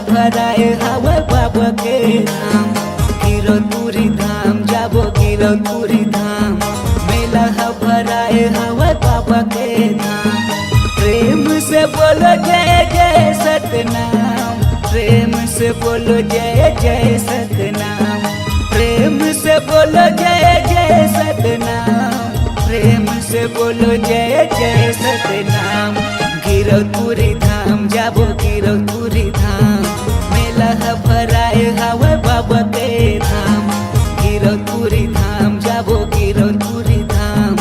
भराए हवा बाबा के धाम। गिरौदपुरी धाम जाबो गिरौदपुरी धाम, मेला भराए हवा बाबा के धाम। प्रेम से बोलो जय जय सतनाम, प्रेम से बोलो जय जय सतनाम, प्रेम से बोलो जय जय सतनाम, प्रेम से बोलो जय जय सतनाम। गिरौदपुरी धाम जाबो गिरौदपुरी धाम, मेला भराए हवा बाबा के धाम। गिरौदपुरी धाम जाबो गिरौदपुरी धाम,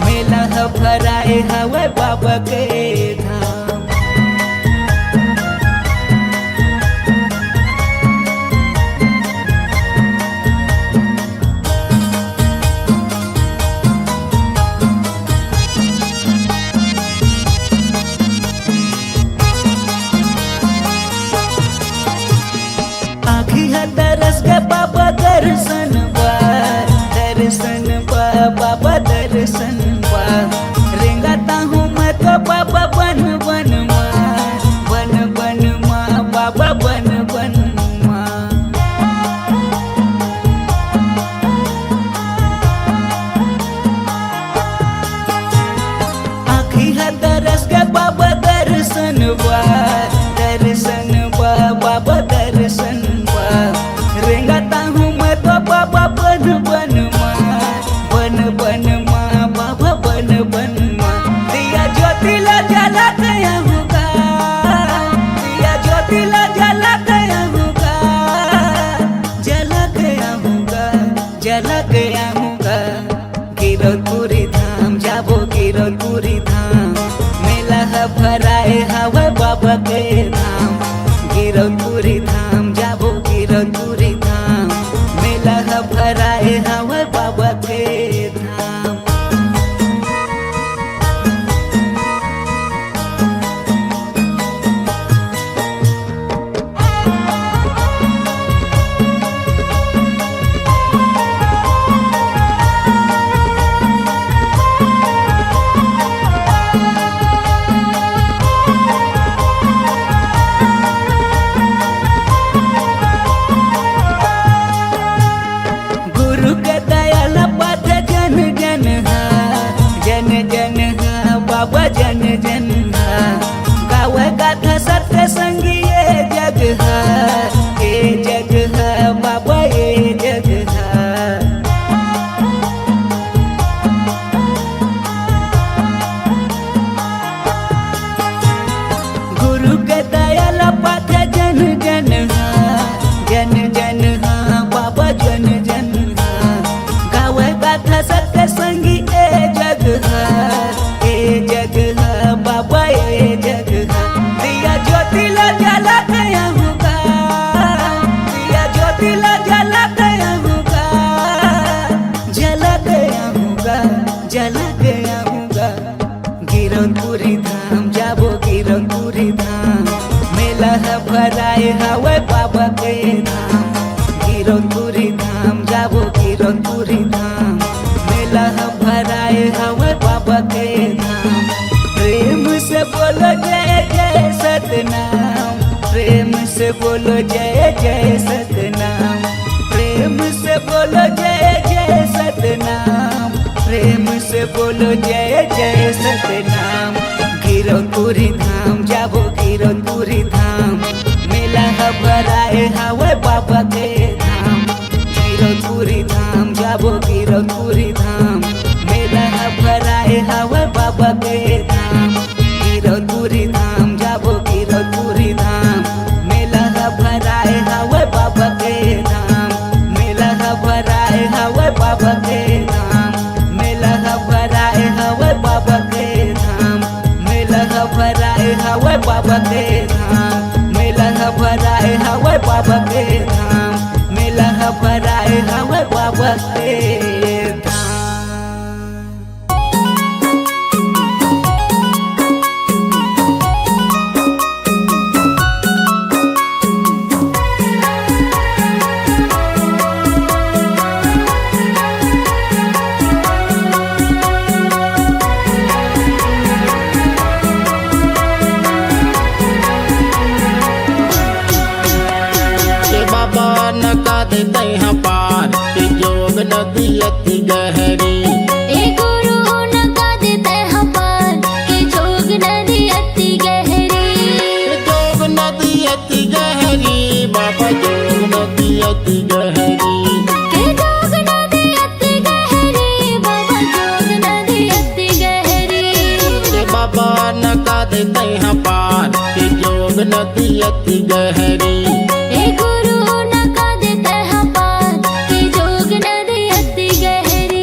मेला भराए हवा बाबा के धाम। दरस के बाबा दर्शन बा, दर्शन बा बाबा दर्शन बा। रेंगाता हूँ मैं तो बाबा बन बन माँ, बन बन माँ बाबा बन बन माँ। आँखी है दरस के बाबा दर्शन बा, दर्शन बा बाबा दर्शन। रेंगाता हूँ मैं तो बाबा बन बन माँ, बन बन माँ बाबा बन बन माँ। दिया ज्योतिला जला गया होगा, दिया ज्योतिला जला गया होगा, जला गया होगा, जला गया होगा। गिरौदपुरी धाम जाबो गिरौदपुरी धाम, मेला भराए हवा बाबा के धाम। गिरौदपुरी धाम जाबो गिरौदपुरी धाम, मेला भराए हवा बाबा के धाम। बाबा जन जन गावे गाथा सत्य संगी ये जग है, ये जग है बाबा ये जग है। गुरु के दयाल पाथ जन जन जन जन बाबा जन जन गावे गाथा सत्य संगी ये जग है, जग है बाबा ये जग है। दिया ज्योतिला जला गया होगा, दिया ज्योतिला जला गया होगा, जला गया होगा, जला गया होगा। गिरौदपुरी धाम जाबो गिरौदपुरी धाम, मेला भराए हवा बाबा के धाम। गिरौदपुरी धाम जाबो गिरौदपुरी धाम, मेला भराए हवा बाबा के धाम। प्रेम से बोलो जय जय सतनाम, प्रेम से बोलो जय जय सतनाम, प्रेम से बोलो जय जय सतनाम, प्रेम से बोलो जय जय सतनाम। गिरौदपुरी धाम जाबो गिरौदपुरी धाम, मेला भराए हवा बाबा के धाम। गिरौदपुरी धाम जाबो गिरौदपुरी धाम, मेला भराए हवा बाबा के धाम। गिरौदपुरी धाम जाबो गिरौदपुरी धाम, मेला भराए हवा बाबा के धाम। मेला भराए हवा बाबा के धाम, मेला भराए हवा बाबा के धाम, मेला भराए हवा बाबा के धाम, मेला भराए हवा बाबा के धाम, मेला भराए हवा बाबा के धाम। दे तैहा पार कि जोग नदी अति गहरी। ए गुरु नका दे तैहा पार कि जोग नदी अति गहरी। जोग नदी अति गहरी बाबा जोग नदी अति गहरी। के जोग नदी अति गहरी बाबा जोग नदी अति गहरी। के बाबा नका दे तैहा पार कि जोग नदी अति गहरी। ए गुरु नका दे तैहा पार कि जोग नदी अति गहरी।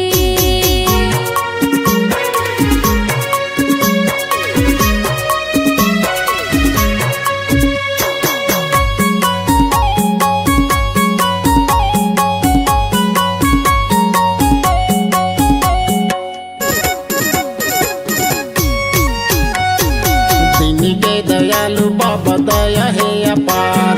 दीनी के दयालु बाबा दया है अपार।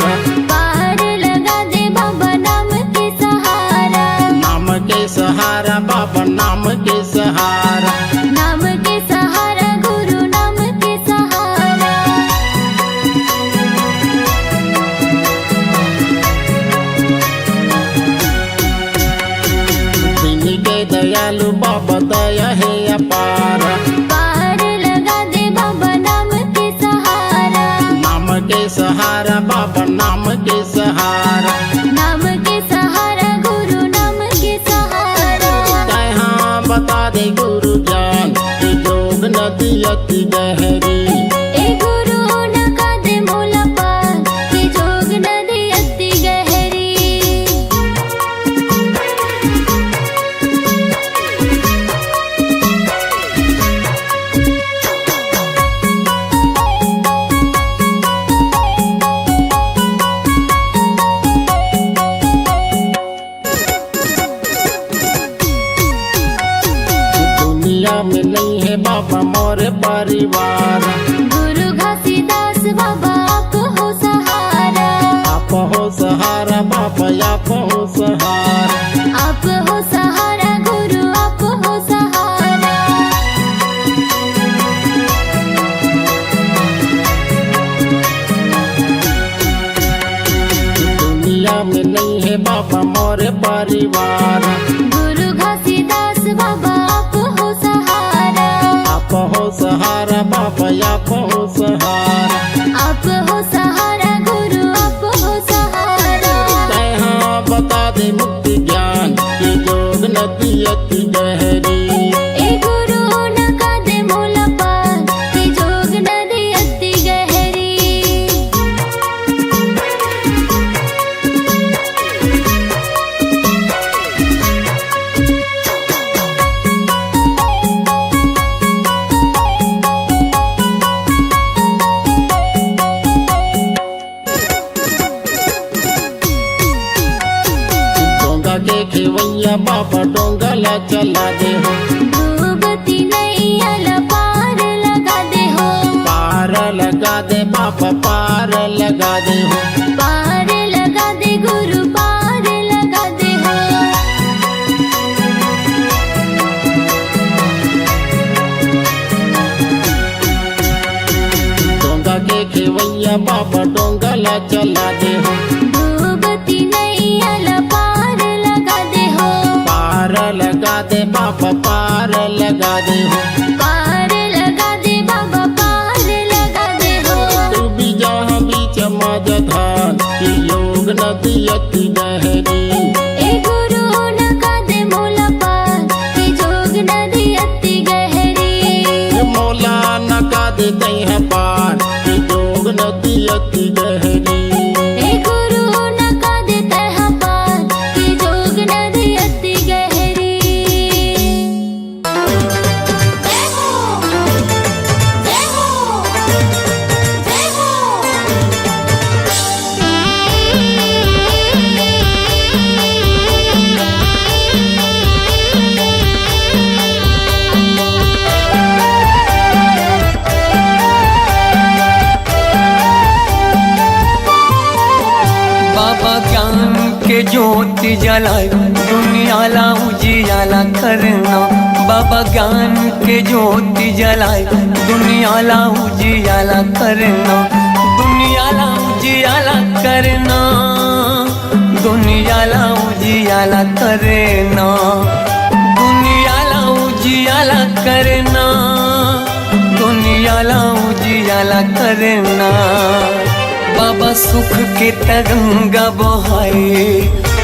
पार लगा दे बाबा नाम के सहारा। नाम के सहारा बाबा नाम के सहारा। नाम के सहारा गुरु नाम के सहारा। दीनी के दयालु बाबा दया है अपार। पार लगा दे बाबा नाम के सहारा। नाम के सहारा बाबा नाम के सहारा। नाम के सहारा गुरु नाम के सहारा। तैहा बता दे गुरु जान कि जोग नदी अति गहरी। ए गुरु नका दे मोला पार कि जोग नदी अति गहरी। दुनिया में नहीं है बाबा मोरे परिवार। गुरु घासीदास बाबा आप हो सहारा। आप हो सहारा बाबा आप हो सहारा। आप हो सहारा गुरु आप हो सहारा। दुनिया में नहीं है बाबा मोरे परिवार। गुरु घासीदास बाबा आप हो सहारा। आप हो सहारा बाबा आप हो सहारा। आप हो सहारा गुरु आप हो सहारा। तैहा बता दे मुक्ति ज्ञान कि जोग नदी अति गहरी। ए गुरु नका दे मोला पार कि जोग नदी अति गहरी। डोंगा के खेवैया बाबा डोंगला चला दे हो। डूबती नैया पार लगा दे हो। पार लगा दे बाबा पार लगा दे हो। पार लगा दे गुरु पार लगा दे हो। डोंगा के खेवैया बाबा डोंगला चला दे हो। डूबती नैया पार लगा दे हो। पार लगा दे बाबा पार लगा दे हो। पार लगा दे बाबा पार लगा दे हो। तू भी जहाँ बीच मजधान कि योग नदी अति गहरी। ए गुरु नका दे मोला पार कि जोग नदी अति गहरी। मोला नका दे तैहा पार कि जोग नदी अति गहरी। ए गुरु नका दे तैहा पार कि जोग नदी अति गहरी। जय हो जय हो जय हो। बाबा ज्ञान के ज्योति जलाए दुनिया ला उजियाला करना। बाबा ज्ञान के ज्योति जलाए दुनिया ला उजियाला करना। दुनिया ला उजियाला करना। दुनिया ला उजियाला करना, दुनियाला उजियाला करना, दुनियाला उजियाला करना। बाबा सुख के तरंगा बहाए,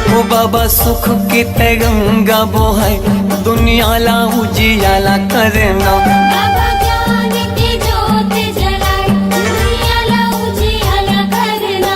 ओ बाबा सुख के तरंगा बहाए, दुनियाला उजियाला करना। बाबा ज्ञान की ज्योत जलाए, दुनियाला उजियाला करना।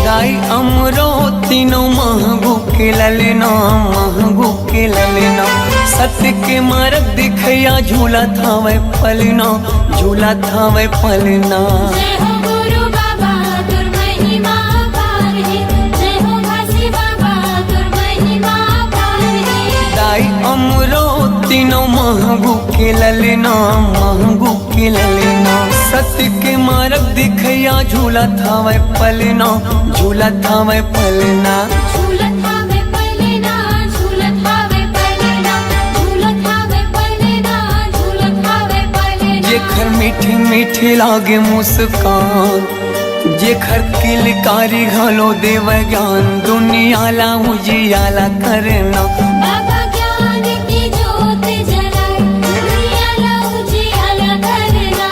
गाय अमरो तीनों महगू के ललना, महगू के ललना। सत्य के मार्ग दिखया झूला थावे पलना, झूला थावे पलना। जय हो गुरु बाबा तुर महिमा पार है, जय हो घासी बाबा तुर महिमा पार है। गाय अमरो तीनों महगू के ललना, महगू के ललना। सत्य के मार्ग दिखया झूला थावे पलना, झूला थावे पलना। झूलत हावे पलना, झूलत हावे पलना, झूलत हावे पलना, झूलत हावे पलना। जेखर मीठी मीठी लागे मुस्कान, जेखर किलकारी घालो देव ज्ञान, दुनियाला उजियाला करना। बाबा ज्ञान की ज्योत जलाए, दुनियाला उजियाला करना।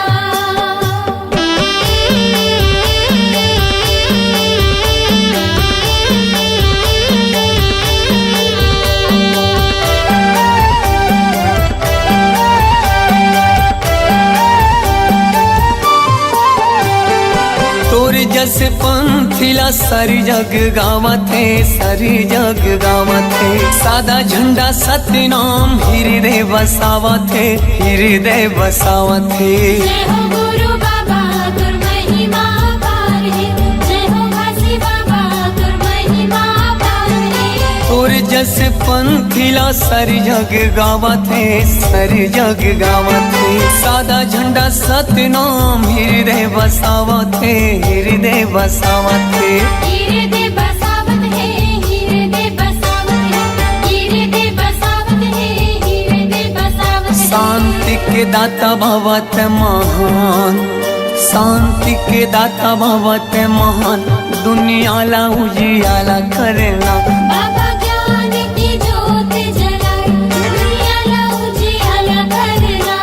तोर जस पंथिला सारी जग गावत है, सारी जग गावत है। सादा झंडा सत्य नाम हृदय बसावत है, हृदय बसावत है। जय हो गुरु बाबा तुर महिमा पार है, जय हो घासी बाबा तुर महिमा पार है। तोर जस पंथिला सारी जग गावत है, सारी जग गावत है। सादा झंडा सत्य नाम हृदय बसावत है, हृदय बसावत है। हृदय बसावत है, हृदय बसावत है, हृदय बसावत है, हृदय बसावत है। शांति के दाता भवत महान, शांति के दाता भवत महान, दुनियाला उजियाला करना। बाबा ज्ञान की ज्योत जलाए, दुनियाला उजियाला करना।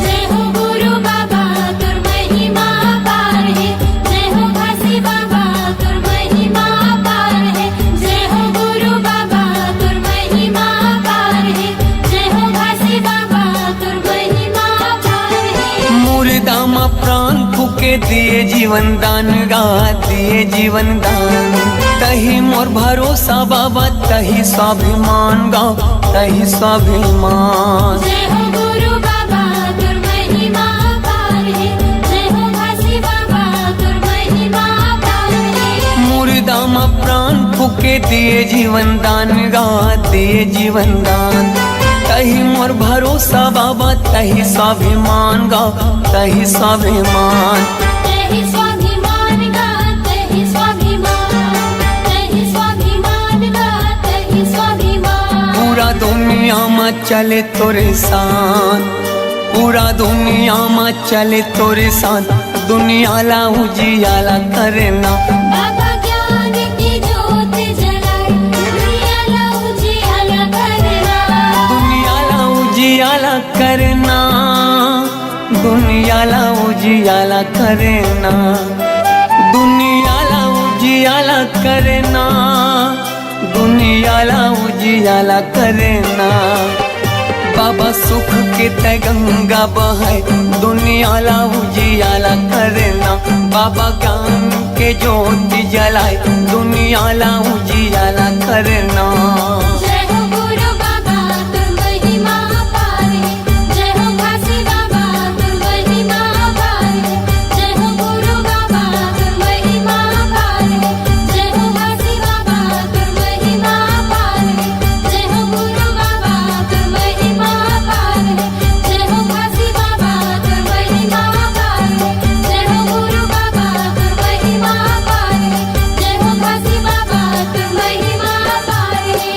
जय हो गुरु बाबा तुर महिमा पार है, जय हो घासी बाबा तुर महिमा पार है। जय हो गुरु बाबा तुर महिमा पार है, जय हो घासी बाबा तुर महिमा पार है। मुर्दामा प्राण फूके दिए जीवन दान गा, दिए जीवन दान। तही मोर भरोसा बाबा, तही स्वाभिमान गा, तही स्वाभिमान। जय हो गुरु बाबा तुर महिमा पार है, जय हो घासी बाबा तुर महिमा पार है। मुर्दामा प्राण फूके दिए जीवन दान गा, दिए जीवन दान। तही मोर भरोसा बाबा, तही स्वाभिमान गा, तही स्वाभिमान। तेहि स्वाभिमान गा, तेहि स्वाभिमान, तेहि स्वाभिमान गा, तेहि स्वाभिमान। पूरा दुनिया में चले तोरे सान, पूरा दुनिया में चले तोरे सान, दुनियाला उजियाला करना। बाबा ज्ञान की ज्योत जलाए, दुनियाला उजियाला करना। दुनियाला उजियाला करना, दुनियाला उजियाला करेना, दुनियाला उजियाला करेना, दुनियाला उजियाला करेना। बाबा सुख के गंगा बहाय दुनियाला उजियाला करेना। बाबा ज्ञान के ज्योति जलाए दुनियाला उजियाला करेना। जय हो गुरु बाबा तुम महिमा अपार है, जय हो घासी बाबा तुम महिमा अपार है, जय हो गुरु बाबा तुम महिमा अपार है, जय हो घासी बाबा तुम महिमा अपार है, जय हो गुरु बाबा तुम महिमा अपार है, जय हो घासी बाबा तुम महिमा अपार है, जय हो गुरु बाबा तुम महिमा अपार है, जय हो घासी बाबा तुम महिमा अपार है।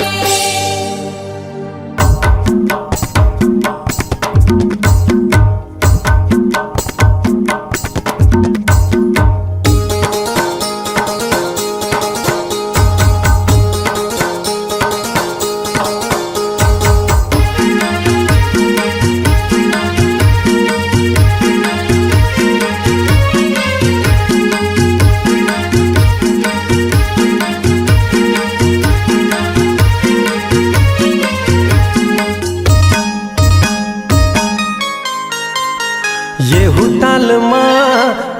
येहू तालमा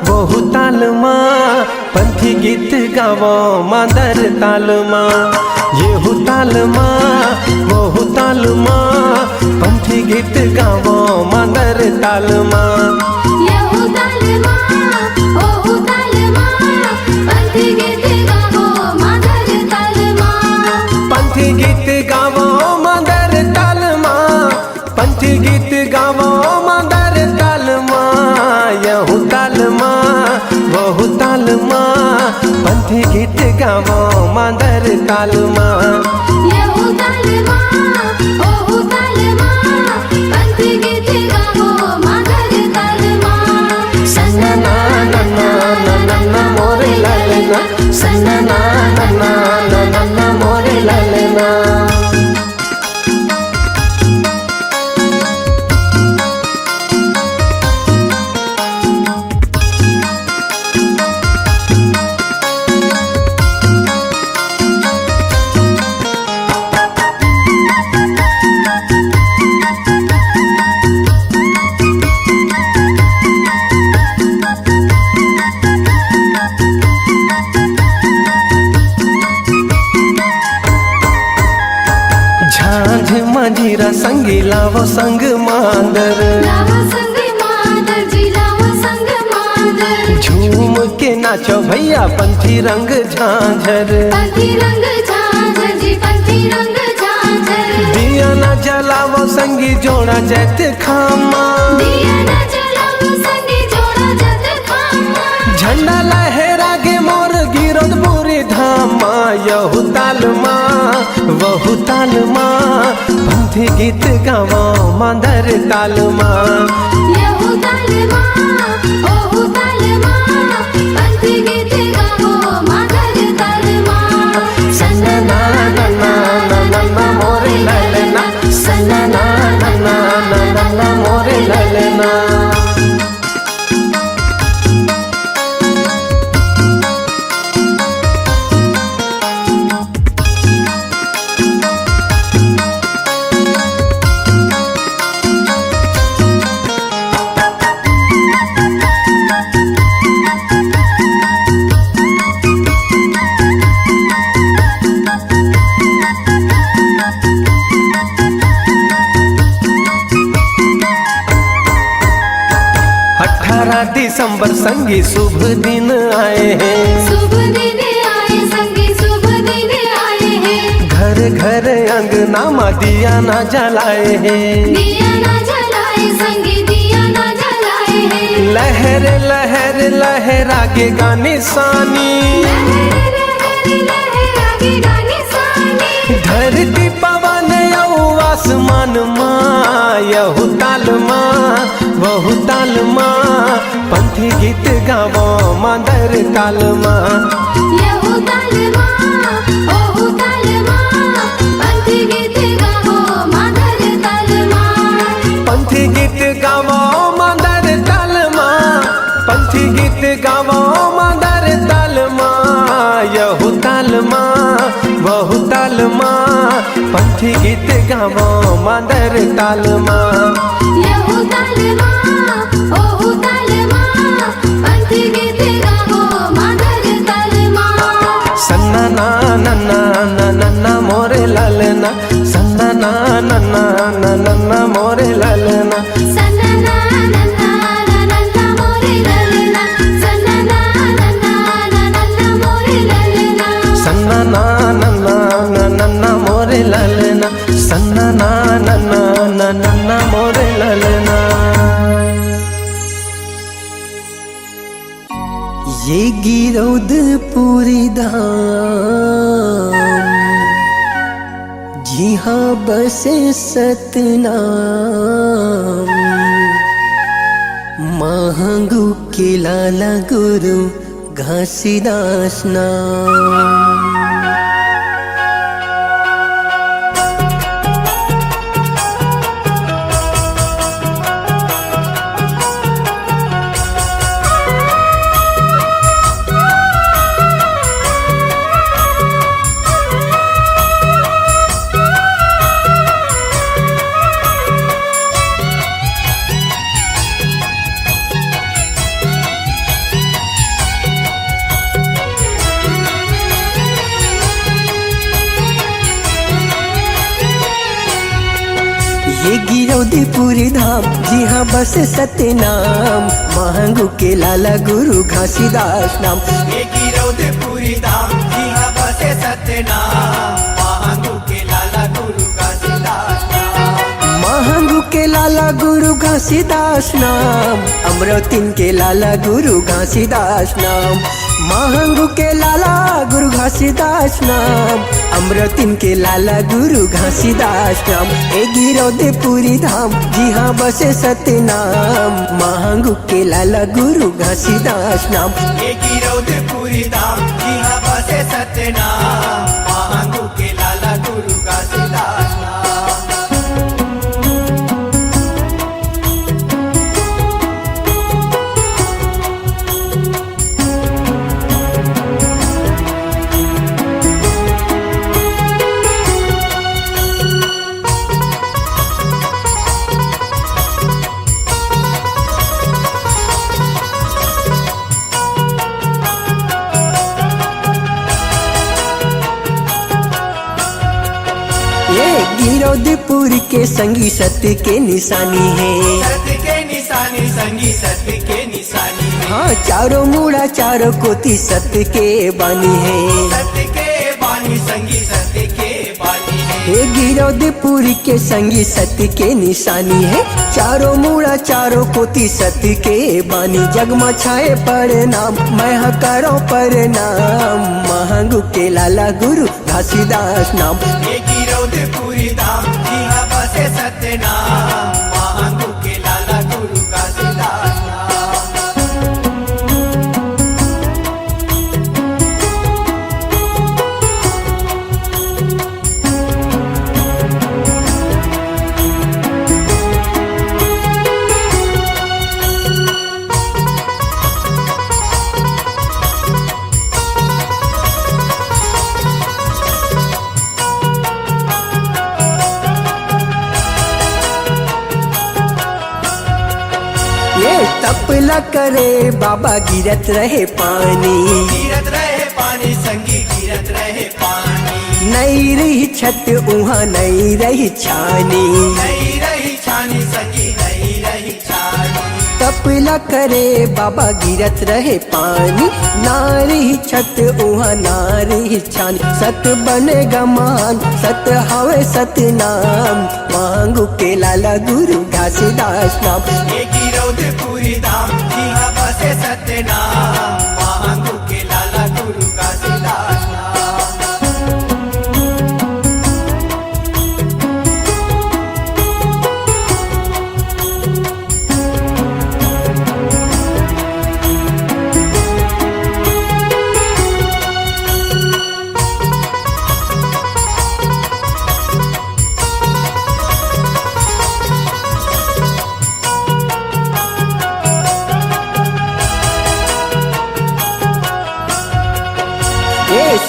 बहु तालमा पंथी गीत गावो मादर तालमा। येहू तालमा बहु तालमा पंथी गीत गावो मादर तालमा। येहू तालमा ओहू तालमा पंथी गीत गावो मादर तालमा। पंथी गीत गावो मादर तालमा, पंथी गीत गावो मादर तालमा। येहू तालमा बहु तालमा पंथी गीत गावो मादर तालमा। येहू तालमा ओहू तालमा पंथी गीत गावो मादर तालमा। सन्ना ना ना ना ना ना ना मोरे लालेना, सन्ना ना ना ना ना ना ना मोरे लालेना। झांझ मंजीरा संगी लावो संग मांदर, लावो संग मादर जी लावो संग मादर। झूम के नाचो भैया पंथी रंग झांझर। पंथी रंग झांझर जी पंथी रंग झांझर। दिया न जलावो संगी जोड़ा जैत खामा, दिया न जलावो संगी जोड़ा जत खामा। झंडा लहरा के मोर गिरोद पूरी धामा। यहू तालमा वहू तालमा पंथी गीत गावो मादर तालमा। येहू तालमा ओहू तालमा पंथी गीत गावो मादर तालमा। सन्ना ना ना ना ना ना ना मोरे लालेना, सन्ना ना ना ना ना ना ना मोरे लालेना। दिसंबर संगी शुभ दिन आए हैं, शुभ दिन आए संगी शुभ दिन आए हैं। घर घर अंगना मा दिया ना जलाए हैं, दिया ना जलाए संगी दिया ना जलाए हैं। लहर लहर लहरा के गाने सानी, लहर लहर लहरा के गाने सानी। धरती पवन औ आसमान माँ यहू तालमा वहू तालमा पंथी गीत गावो मादर तालमा। येहू तालमा ओहू तालमा पंथी गीत गावो मादर तालमा। पंथी गीत गावो मादर तालमा। पंथी गीत गावो मांदर ताल मां। यहू तालमा ओहू तालमा पंथी गीत गावो मादर तालमा। सन्ना ना नन्ना ना नन्ना मोरे लालना, सन्ना ना नन्ना ना नन्ना मोरे लालना। सन्ना नन्ना नन्ना मोरे ललना, सन्ना नन्ना नन्ना मोरे ललना। सन्ना ना नन्ना ना नन्ना मोरे लालना, सन्ना ना नन्ना ना नन्ना मोरे लालना। ये गिरौदपुरी धाम जी हाँ बसे सतनाम, महंगू के लाला गुरु घासीदास नाम। ये गिरौदपुरी धाम जी हाँ बस सतनाम, महंगू के लाला गुरु घासीदास नाम। ये गिरौदपुरी धाम जी हाँ बसे सतनाम, महंगू के लाला गुरु घासीदास नाम। महंगू के लाला गुरु घासीदास नाम, अमरौतीन के लाला गुरु घासीदास नाम। महंगू के लाला गुरु घासीदास नाम, अमरौतीन के लाला गुरु घासीदास नाम। ए गिरौदपुरी धाम जी हाँ बसे सतनाम, महंगू के लाला गुरु घासीदास नाम। ये गिरौदपुरी धाम जी हाँ बसे सतनाम, महंगू के लाला गुरु घासीदास नाम। ये गिरौदपुर के संगी सत्य के निशानी है। सत्य के निशानी संगी सत्य के निशानी है। हाँ चारों मूड़ा चारों कोटि सत्य के बानी है। सत्य के बानी संगी सत्य के बानी है। हे गिरौदपुर के संगी सत्य के निशानी है। चारों मूड़ा चारों कोटि सत्य के बानी, जगमा छाए पर नाम मैं करो पर नाम, महंगू के लाला गुरु घासीदास नाम। ये गिरौदपुरी धाम जी हाँ बसे सतनाम, महंगू के लाला गुरु घासीदास नाम। ये तपला करे बाबा गिरत रहे पानी, गिरत रहे पानी संगी गिरत रहे पानी। नहीं रही छत उहाँ नहीं रही छानी। नहीं रही छानी संगी नहीं रही छानी। तपला करे बाबा गिरत रहे पानी, नारी छत उहाँ नारी छानी। सत बनेगा मान सत हवे सत नाम, मांगू के लाला गुरु घासीदास नाम। ये गिरौदपुरी धाम जी हाँ बसे सतनाम, महंगू के लाला गुरु घासीदास नाम।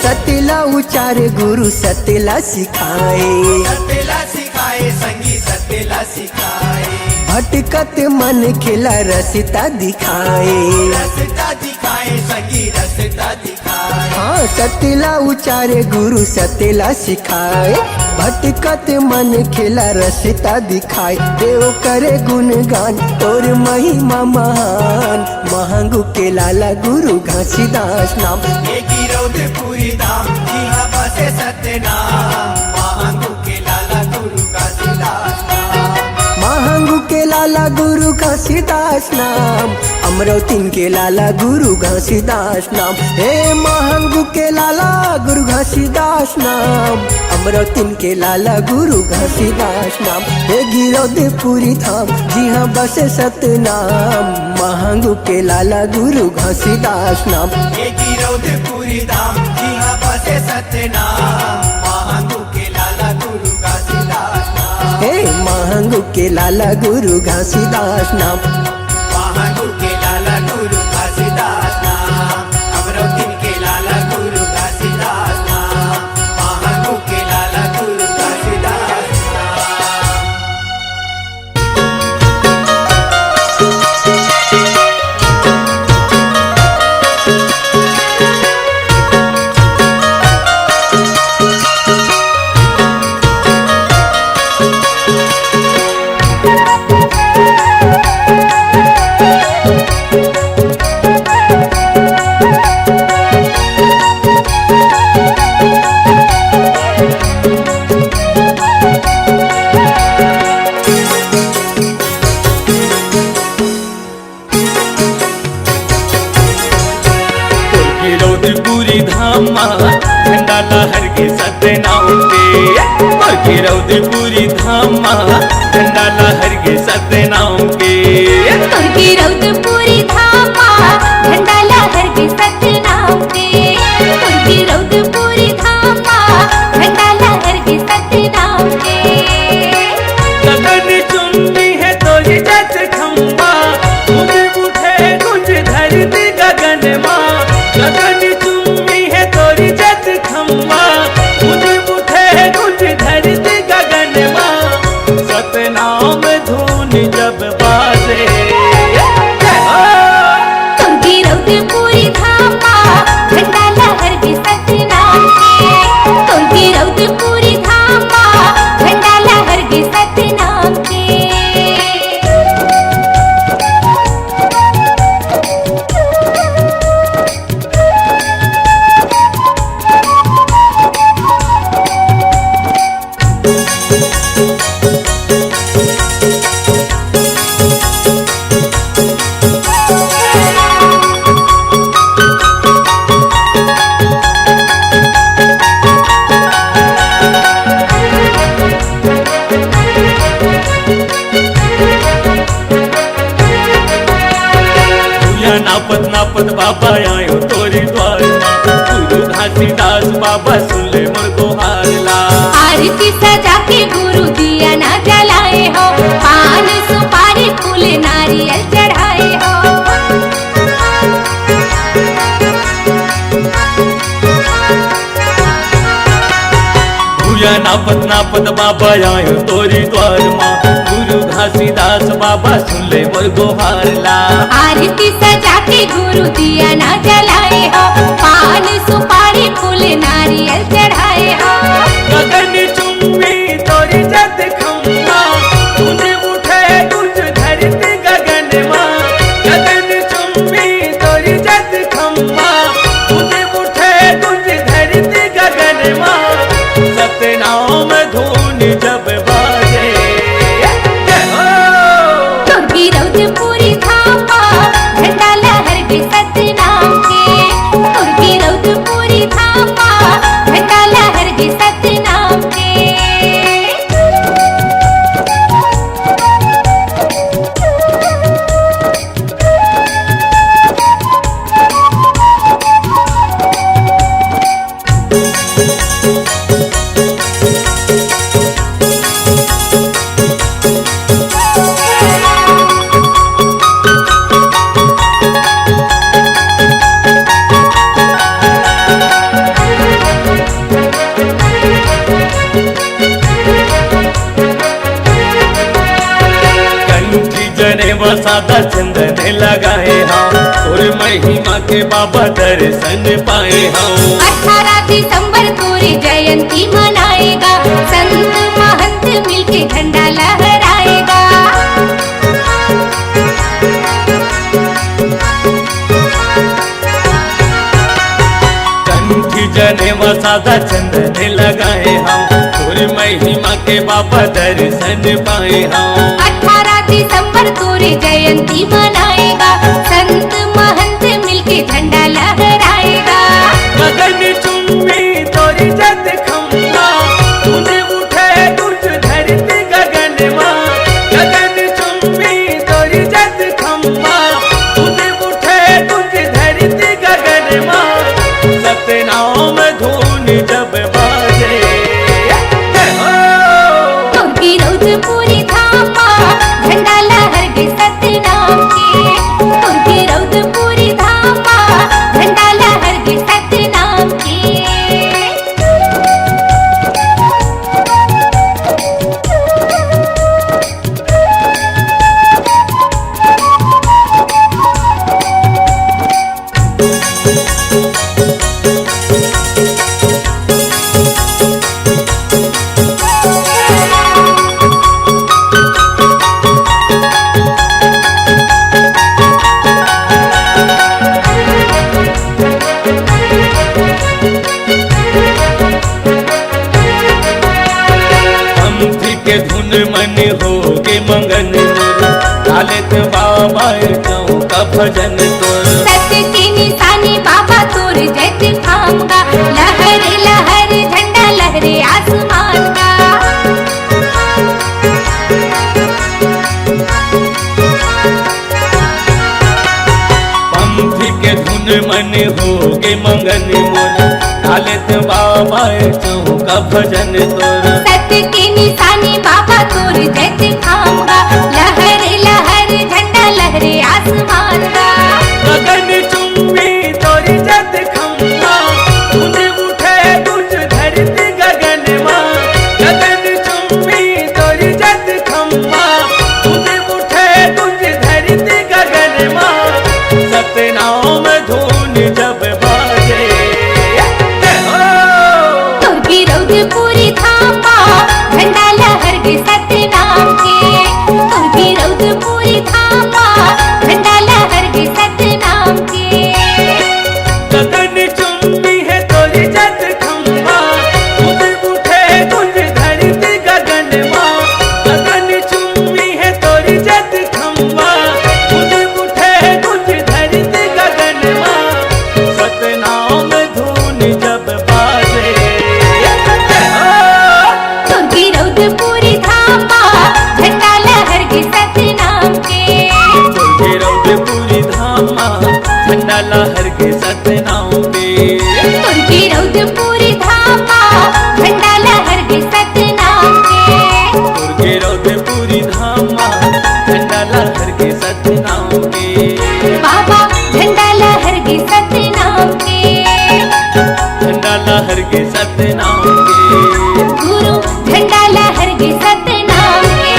सत सत्यला उचारे गुरु सत्यला सिखाए, सत्यला सिखाए संगी सत्यला सिखाए, भटकत मन खिला रसता दिखाए। रसता दिखाए संगी रसता दिखाए, हाँ सत्यला उचारे गुरु सत्यला सिखाए, भटकत मन खिला रसता दिखाए। देव करे गुणगान तोर महिमा महान, महंगू के लाला गुरु घासीदास नाम। ये गिरौदपुरी धाम जिहाँ बसे सत्यनाम, महांगू के लाला गुरु घासीदास नाम। महंगू के लाला गुरु घासीदास नाम, अमरौतीन के लाला गुरु घासीदास नाम। हे महंगू के लाला गुरु घासीदास नाम, अमरौतीन के लाला गुरु घासीदास नाम। हे गिरौदपुरी धाम जिहाँ बसे सतनाम, महंगू के लाला गुरु घासीदास नाम। ये गिरौदपुरी धाम जिहाँ बसे सत्यनाम, महांगू के लाला गुरु घासीदास नाम। हे महंगू के लाला गुरु घासीदास नाम। महांगू के लाला गुरु घासीदास नाम, अमरौतीन के लाला गुरु घासीदास नाम, महांगू के लाला गुरु घासीदास नाम। गिरौदपुरी धाम झंडा लहर के सतनाम के, और गिरौदपुरी धाम झंडा लहर के सतनाम के। तुर गिरौदपुरी धामा झंडा लहर के सतनाम के, तुर गिरौदपुरी धामा झंडा लहर के सतनाम के। गगन चुम्बी है तो ये जत खम्बा, गूंज उठे गूंज धरती गगन माँ। गगन चुम्बी है तो ये जत खम्बा, गूंज उठे गूंज धरती गगन माँ। सतनाम धुन जब बाजे, तुर गिरौदपुरी धामा झंडा लहर के सतनाम के, तुर गिरौदपुरी धामा झंडा लहर के सतनाम के। भूया नापत नापत बाबा आयो तोरी द्वार माँ। गुरु घासीदास बाबा सुन ले मोर गोहारला। आरती सजा के गुरु दिया ना जलाए हो, पान सुपारी फूल नारियल चढ़ाए हो। भूया नापत नापत बाबा आयो तोरी द्वार माँ। गुरु घासीदास बाबा सुन ले मोर गोहारला। आरती सजा के गुरु दिया ना जलाए हो, पान सुपारी फूल नारियल चढ़ाए हो। गगन चुम्बी तोरी जत खम्बा, गूंज उठे गूंज धरती गगन माँ। गगन चुम्बी तोरी जत खम्बा, गूंज उठे गूंज धरती गगन माँ। सतनाम धुन जब बाजे, तुर गिरौदपुरी धामा झंडा लहर के सतनाम के, तुर गिरौदपुरी धामा झंडा चंदन लगाए हम और महिमा के बाबा दर्शन पाए हम। 18 दिसंबर तोरी जयंती मनाएगा, संत महंत मिलके झंडा लहराएगा। कंठी जनेवा सादा चंदन लगाए हम और महिमा के बाबा दर्शन पाए हम। 18 दिसंबर तोरी जयंती मनाएगा, संत महंत मिलके झंडा लहराएगा। गगन चुम्बी तोरी जत खम्बा तूने उठे गुज धरती गगन माँ। गगन चुम्बी तोरी जत खम्बा तूने उठे गुज धरती गगन माँ। सतनाम धून जब बाजे तुमकी रोज पूरी धामा झंडा लहर के सतनाम के। तुमकी रोज पूरी धामा झंडा लहर के सतनाम के। के धुन मन हो के मंगन लालित बाबा का भजन तोर। सत्य की निशानी बाबा तोर जैसे थामगा, लहर लहर झंडा लहरे आसमान का। पंथी के धुन मन हो के मंगन मोर लालित बाबा का भजन तोर। सत्य की निशानी बाबा तोर जैसे थामगा, लहर लहर झंडा लहरे आसमान का। गगन चुम्बी तोरी जत खम्बा तूने उठे गुज धरती गगन माँ। गगन चुम्बी तोरी जत खम्बा तूने उठे गुज धरती गगन माँ। सतनाम धून जब बाजे तुमकी रोज पूरी धामा झंडा लहर के सतनाम के। तुमकी रोज पूरी धामा झंडा लहर के सतनाम के। गगन चुम्बी है तोरी जत खम्बा तूने उठे गुज धरती गगन माँ। गगन चुम्बी है तोरी जत खम्बा तूने उठे गुज धरती गगन माँ। सतनाम धून जब बाजे तुमकी रोज पूरी धामा झंडा लहर के सतनाम के। तुझे रौद पूरी धामा झंडा लहर के सतनाम के। तुमकी रोज पूरी धामा झंडा लहर के सतनाम के। तुझे रौद पूरी धामा झंडा लहर के सतनाम के। बाबा झंडा लहर के सतनाम के। झंडा लहर के सतनाम के। गुरु झंडा लहर के सतनाम के।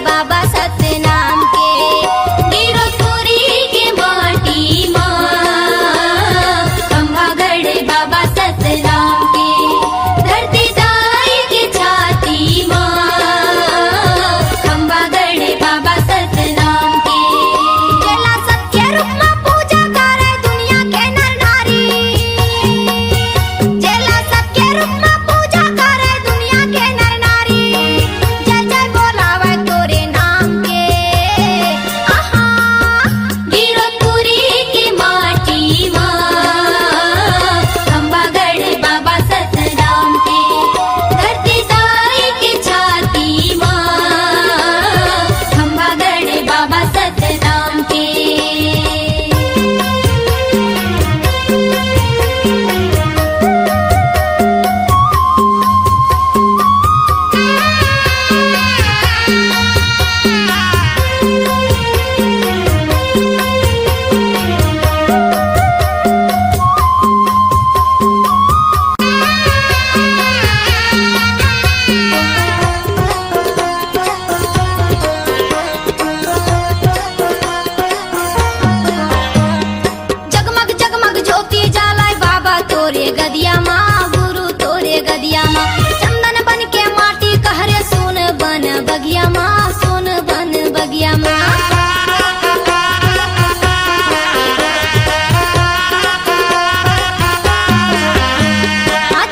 बाबा सतनाम गदिया माँ गुरु तोरे गदिया माँ चंदन बन के माटी कहरे सोन बन बगिया माँ सोन बन बगिया माँ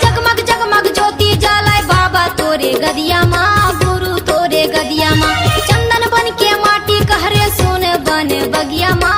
जगमग जगमग ज्योति जलाए बाबा तोरे गदिया माँ गुरु तोरे गदिया माँ चंदन बन के माटी कहरे सोन बन बगिया माँ